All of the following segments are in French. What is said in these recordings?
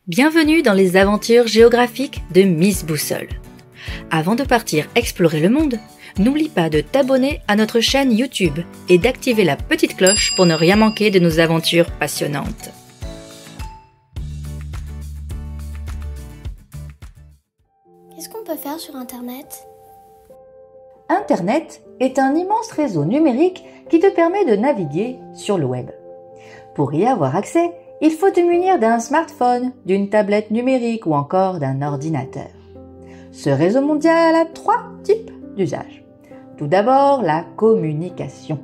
Bienvenue dans les aventures géographiques de Miss Boussole. Avant de partir explorer le monde, n'oublie pas de t'abonner à notre chaîne YouTube et d'activer la petite cloche pour ne rien manquer de nos aventures passionnantes. Qu'est-ce qu'on peut faire sur Internet ? Internet est un immense réseau numérique qui te permet de naviguer sur le web. Pour y avoir accès, il faut te munir d'un smartphone, d'une tablette numérique ou encore d'un ordinateur. Ce réseau mondial a 3 types d'usages. Tout d'abord, la communication.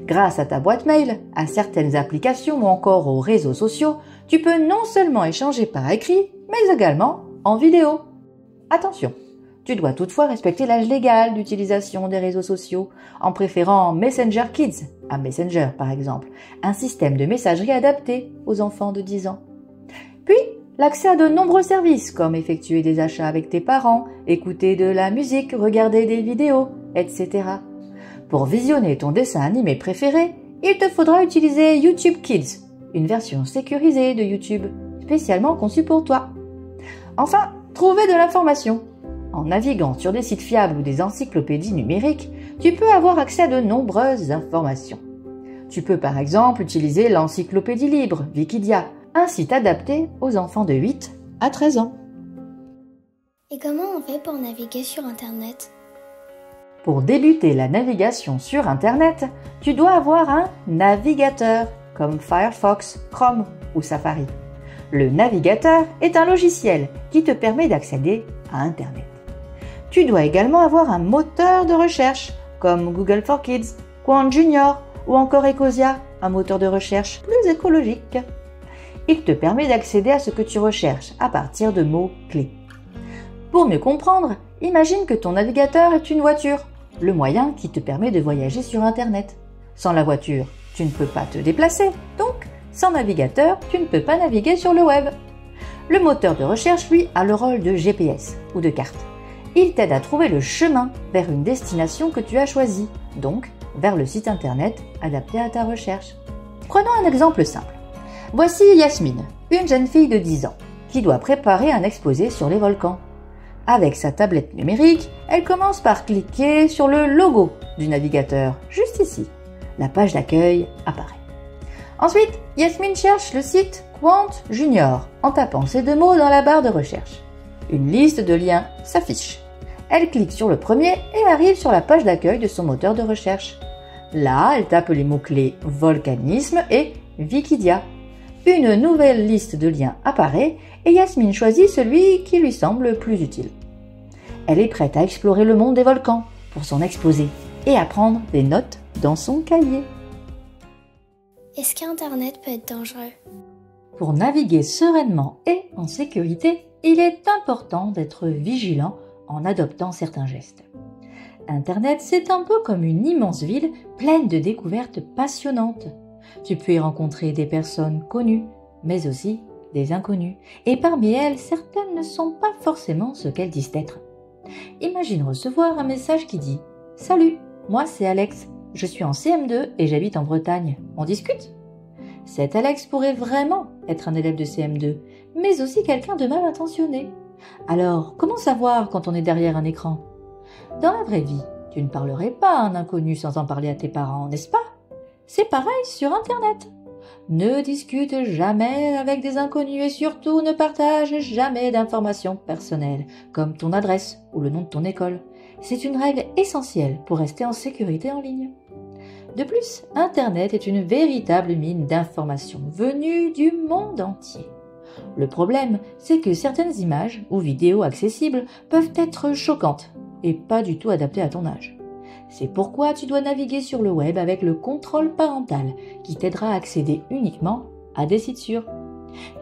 Grâce à ta boîte mail, à certaines applications ou encore aux réseaux sociaux, tu peux non seulement échanger par écrit, mais également en vidéo. Attention, tu dois toutefois respecter l'âge légal d'utilisation des réseaux sociaux en préférant Messenger Kids à Messenger par exemple, un système de messagerie adapté aux enfants de 10 ans. Puis, l'accès à de nombreux services comme effectuer des achats avec tes parents, écouter de la musique, regarder des vidéos, etc. Pour visionner ton dessin animé préféré, il te faudra utiliser YouTube Kids, une version sécurisée de YouTube spécialement conçue pour toi. Enfin, trouver de l'information. En naviguant sur des sites fiables ou des encyclopédies numériques, tu peux avoir accès à de nombreuses informations. Tu peux par exemple utiliser l'encyclopédie libre Wikidia, un site adapté aux enfants de 8 à 13 ans. Et comment on fait pour naviguer sur Internet ? Pour débuter la navigation sur Internet, tu dois avoir un navigateur comme Firefox, Chrome ou Safari. Le navigateur est un logiciel qui te permet d'accéder à Internet. Tu dois également avoir un moteur de recherche comme Google for Kids, Quant Junior ou encore Ecosia, un moteur de recherche plus écologique. Il te permet d'accéder à ce que tu recherches à partir de mots-clés. Pour mieux comprendre, imagine que ton navigateur est une voiture, le moyen qui te permet de voyager sur Internet. Sans la voiture, tu ne peux pas te déplacer, donc sans navigateur, tu ne peux pas naviguer sur le web. Le moteur de recherche, lui, a le rôle de GPS ou de carte. Il t'aide à trouver le chemin vers une destination que tu as choisie, donc vers le site internet adapté à ta recherche. Prenons un exemple simple. Voici Yasmine, une jeune fille de 10 ans, qui doit préparer un exposé sur les volcans. Avec sa tablette numérique, elle commence par cliquer sur le logo du navigateur, juste ici. La page d'accueil apparaît. Ensuite, Yasmine cherche le site Quant Junior en tapant ces 2 mots dans la barre de recherche. Une liste de liens s'affiche. Elle clique sur le premier et arrive sur la page d'accueil de son moteur de recherche. Là, elle tape les mots-clés volcanisme et Wikidia. Une nouvelle liste de liens apparaît et Yasmine choisit celui qui lui semble le plus utile. Elle est prête à explorer le monde des volcans pour son exposé et à prendre des notes dans son cahier. Est-ce qu'Internet peut être dangereux ? Pour naviguer sereinement et en sécurité, il est important d'être vigilant en adoptant certains gestes. Internet, c'est un peu comme une immense ville pleine de découvertes passionnantes. Tu peux y rencontrer des personnes connues, mais aussi des inconnues. Et parmi elles, certaines ne sont pas forcément ce qu'elles disent être. Imagine recevoir un message qui dit « Salut, moi c'est Alex, je suis en CM2 et j'habite en Bretagne. On discute ?» Cet Alex pourrait vraiment être un élève de CM2, mais aussi quelqu'un de mal intentionné. Alors, comment savoir quand on est derrière un écran ? Dans la vraie vie, tu ne parlerais pas à un inconnu sans en parler à tes parents, n'est-ce pas ? C'est pareil sur Internet. Ne discute jamais avec des inconnus et surtout ne partage jamais d'informations personnelles, comme ton adresse ou le nom de ton école. C'est une règle essentielle pour rester en sécurité en ligne. De plus, Internet est une véritable mine d'informations venues du monde entier. Le problème, c'est que certaines images ou vidéos accessibles peuvent être choquantes et pas du tout adaptées à ton âge. C'est pourquoi tu dois naviguer sur le web avec le contrôle parental qui t'aidera à accéder uniquement à des sites sûrs.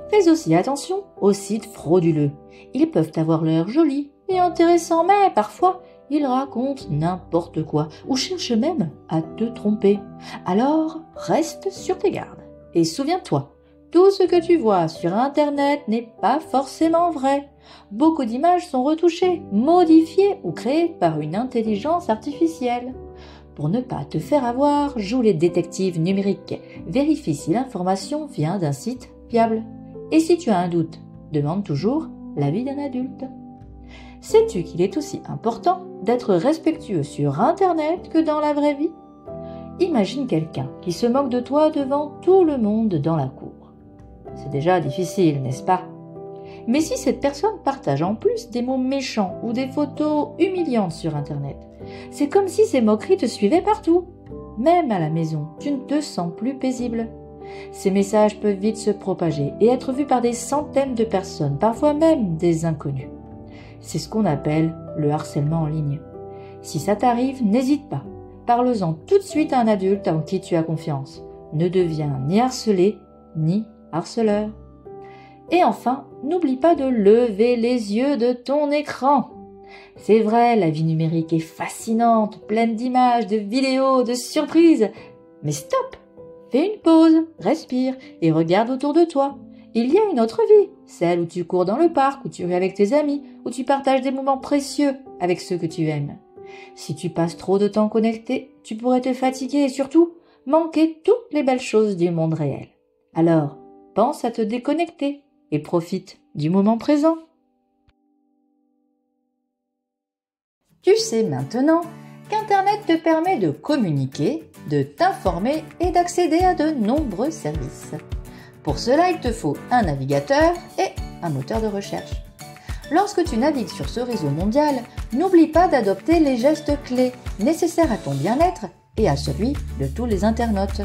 Fais aussi attention aux sites frauduleux. Ils peuvent avoir l'air jolis et intéressants, mais parfois ils racontent n'importe quoi ou cherchent même à te tromper. Alors, reste sur tes gardes. Et souviens-toi, tout ce que tu vois sur Internet n'est pas forcément vrai. Beaucoup d'images sont retouchées, modifiées ou créées par une intelligence artificielle. Pour ne pas te faire avoir, joue les détectives numériques. Vérifie si l'information vient d'un site fiable. Et si tu as un doute, demande toujours l'avis d'un adulte. Sais-tu qu'il est aussi important d'être respectueux sur Internet que dans la vraie vie? Imagine quelqu'un qui se moque de toi devant tout le monde dans la cour. C'est déjà difficile, n'est-ce pas? Mais si cette personne partage en plus des mots méchants ou des photos humiliantes sur Internet, c'est comme si ces moqueries te suivaient partout. Même à la maison, tu ne te sens plus paisible. Ces messages peuvent vite se propager et être vus par des centaines de personnes, parfois même des inconnus. C'est ce qu'on appelle le harcèlement en ligne. Si ça t'arrive, n'hésite pas. Parle-en tout de suite à un adulte en qui tu as confiance. Ne deviens ni harcelé, ni harceleur. Et enfin, n'oublie pas de lever les yeux de ton écran. C'est vrai, la vie numérique est fascinante, pleine d'images, de vidéos, de surprises. Mais stop! Fais une pause, respire et regarde autour de toi. Il y a une autre vie, celle où tu cours dans le parc, où tu ris avec tes amis, où tu partages des moments précieux avec ceux que tu aimes. Si tu passes trop de temps connecté, tu pourrais te fatiguer et surtout manquer toutes les belles choses du monde réel. Alors, pense à te déconnecter et profite du moment présent. Tu sais maintenant qu'Internet te permet de communiquer, de t'informer et d'accéder à de nombreux services. Pour cela, il te faut un navigateur et un moteur de recherche. Lorsque tu navigues sur ce réseau mondial, n'oublie pas d'adopter les gestes clés nécessaires à ton bien-être et à celui de tous les internautes.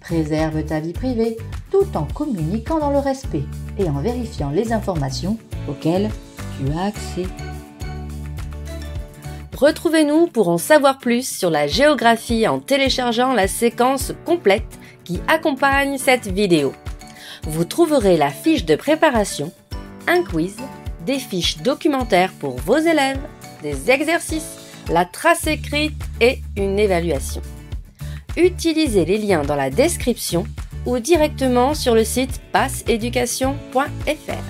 Préserve ta vie privée tout en communiquant dans le respect et en vérifiant les informations auxquelles tu as accès. Retrouvez-nous pour en savoir plus sur la géographie en téléchargeant la séquence complète qui accompagne cette vidéo. Vous trouverez la fiche de préparation, un quiz, des fiches documentaires pour vos élèves, des exercices, la trace écrite et une évaluation. Utilisez les liens dans la description ou directement sur le site passeeducation.fr.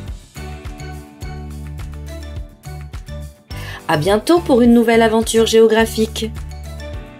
À bientôt pour une nouvelle aventure géographique.